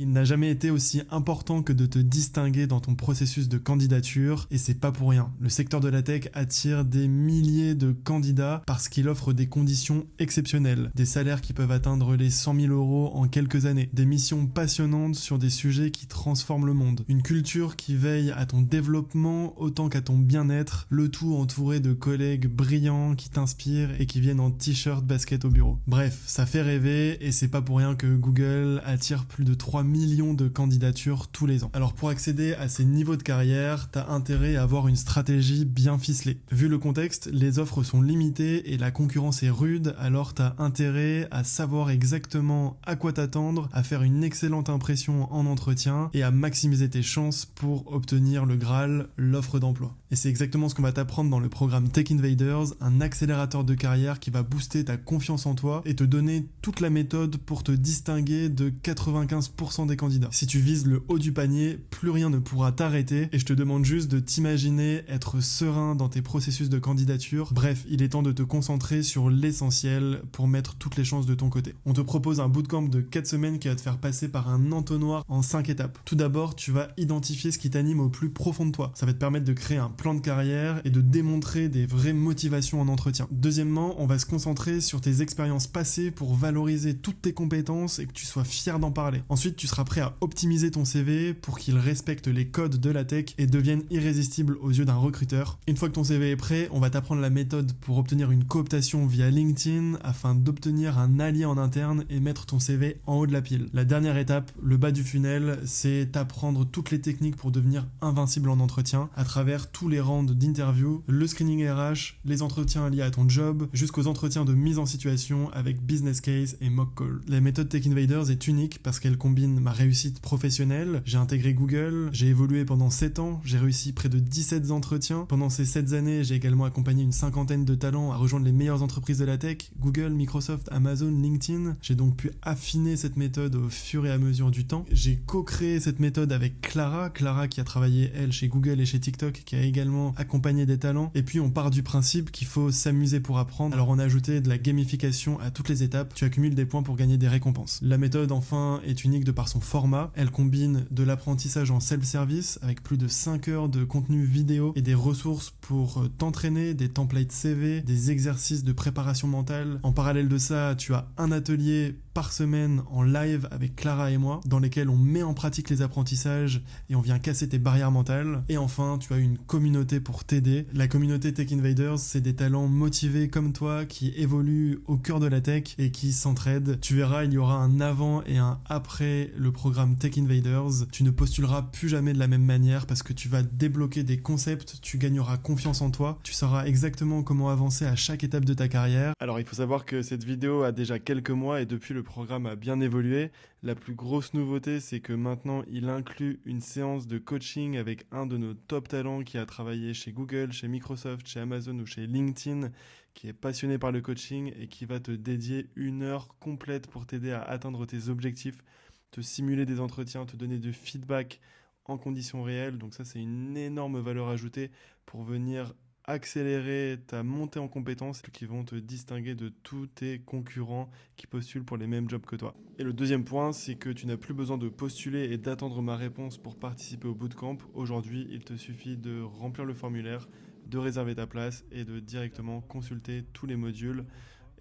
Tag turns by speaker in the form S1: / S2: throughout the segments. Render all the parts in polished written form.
S1: Il n'a jamais été aussi important que de te distinguer dans ton processus de candidature, et c'est pas pour rien. Le secteur de la tech attire des milliers de candidats parce qu'il offre des conditions exceptionnelles, des salaires qui peuvent atteindre les 100 000 euros en quelques années, des missions passionnantes sur des sujets qui transforment le monde, une culture qui veille à ton développement autant qu'à ton bien-être, le tout entouré de collègues brillants qui t'inspirent et qui viennent en t-shirt basket au bureau. Bref, ça fait rêver et c'est pas pour rien que Google attire plus de 3 millions de candidatures tous les ans. Alors pour accéder à ces niveaux de carrière, t'as intérêt à avoir une stratégie bien ficelée. Vu le contexte, les offres sont limitées et la concurrence est rude, alors t'as intérêt à savoir exactement à quoi t'attendre, à faire une excellente impression en entretien et à maximiser tes chances pour obtenir le Graal, l'offre d'emploi. Et c'est exactement ce qu'on va t'apprendre dans le programme Tech Invaders, un accélérateur de carrière qui va booster ta confiance en toi et te donner toute la méthode pour te distinguer de 95% des candidats. Si tu vises le haut du panier, plus rien ne pourra t'arrêter et je te demande juste de t'imaginer être serein dans tes processus de candidature. Bref, il est temps de te concentrer sur l'essentiel pour mettre toutes les chances de ton côté. On te propose un bootcamp de 4 semaines qui va te faire passer par un entonnoir en 5 étapes. Tout d'abord, tu vas identifier ce qui t'anime au plus profond de toi. Ça va te permettre de créer un plan de carrière et de démontrer des vraies motivations en entretien. Deuxièmement, on va se concentrer sur tes expériences passées pour valoriser toutes tes compétences et que tu sois fier d'en parler. Ensuite, tu seras prêt à optimiser ton CV pour qu'il respecte les codes de la tech et devienne irrésistible aux yeux d'un recruteur. Une fois que ton CV est prêt, on va t'apprendre la méthode pour obtenir une cooptation via LinkedIn afin d'obtenir un allié en interne et mettre ton CV en haut de la pile. La dernière étape, le bas du funnel, c'est t'apprendre toutes les techniques pour devenir invincible en entretien à travers tous les rounds d'interview, le screening RH, les entretiens liés à ton job, jusqu'aux entretiens de mise en situation avec business case et mock call. La méthode Tech Invaders est unique parce qu'elle combine ma réussite professionnelle. J'ai intégré Google, j'ai évolué pendant 7 ans, j'ai réussi près de 17 entretiens. Pendant ces 7 années, j'ai également accompagné une cinquantaine de talents à rejoindre les meilleures entreprises de la tech, Google, Microsoft, Amazon, LinkedIn. J'ai donc pu affiner cette méthode au fur et à mesure du temps. J'ai co-créé cette méthode avec Clara qui a travaillé elle chez Google et chez TikTok, qui a également accompagné des talents. Et puis on part du principe qu'il faut s'amuser pour apprendre. Alors on a ajouté de la gamification à toutes les étapes. Tu accumules des points pour gagner des récompenses. La méthode enfin est unique de par son format. Elle combine de l'apprentissage en self-service avec plus de 5 heures de contenu vidéo et des ressources pour t'entraîner, des templates CV, des exercices de préparation mentale. En parallèle de ça, tu as un atelier par semaine en live avec Clara et moi dans lesquels on met en pratique les apprentissages et on vient casser tes barrières mentales. Et enfin, tu as une communauté pour t'aider. La communauté Tech Invaders, c'est des talents motivés comme toi qui évoluent au cœur de la tech et qui s'entraident. Tu verras, il y aura un avant et un après le programme Tech Invaders. Tu ne postuleras plus jamais de la même manière parce que tu vas débloquer des concepts, tu gagneras confiance en toi, tu sauras exactement comment avancer à chaque étape de ta carrière. Alors il faut savoir que cette vidéo a déjà quelques mois et depuis le programme a bien évolué. La plus grosse nouveauté, c'est que maintenant il inclut une séance de coaching avec un de nos top talents qui a travaillé chez Google, chez Microsoft, chez Amazon ou chez LinkedIn, qui est passionné par le coaching et qui va te dédier 1 heure complète pour t'aider à atteindre tes objectifs, te simuler des entretiens, te donner du feedback en conditions réelles. Donc ça, c'est une énorme valeur ajoutée pour venir accélérer ta montée en compétences qui vont te distinguer de tous tes concurrents qui postulent pour les mêmes jobs que toi. Et le deuxième point, c'est que tu n'as plus besoin de postuler et d'attendre ma réponse pour participer au bootcamp. Aujourd'hui, il te suffit de remplir le formulaire, de réserver ta place et de directement consulter tous les modules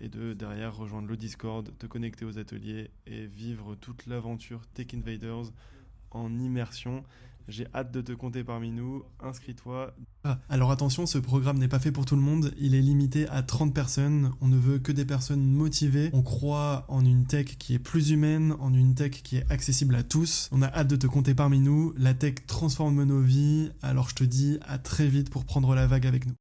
S1: et de derrière rejoindre le Discord, te connecter aux ateliers et vivre toute l'aventure Tech Invaders en immersion. J'ai hâte de te compter parmi nous, inscris-toi. Alors attention, ce programme n'est pas fait pour tout le monde, il est limité à 30 personnes, on ne veut que des personnes motivées, on croit en une tech qui est plus humaine, en une tech qui est accessible à tous, on a hâte de te compter parmi nous, la tech transforme nos vies, alors je te dis à très vite pour prendre la vague avec nous.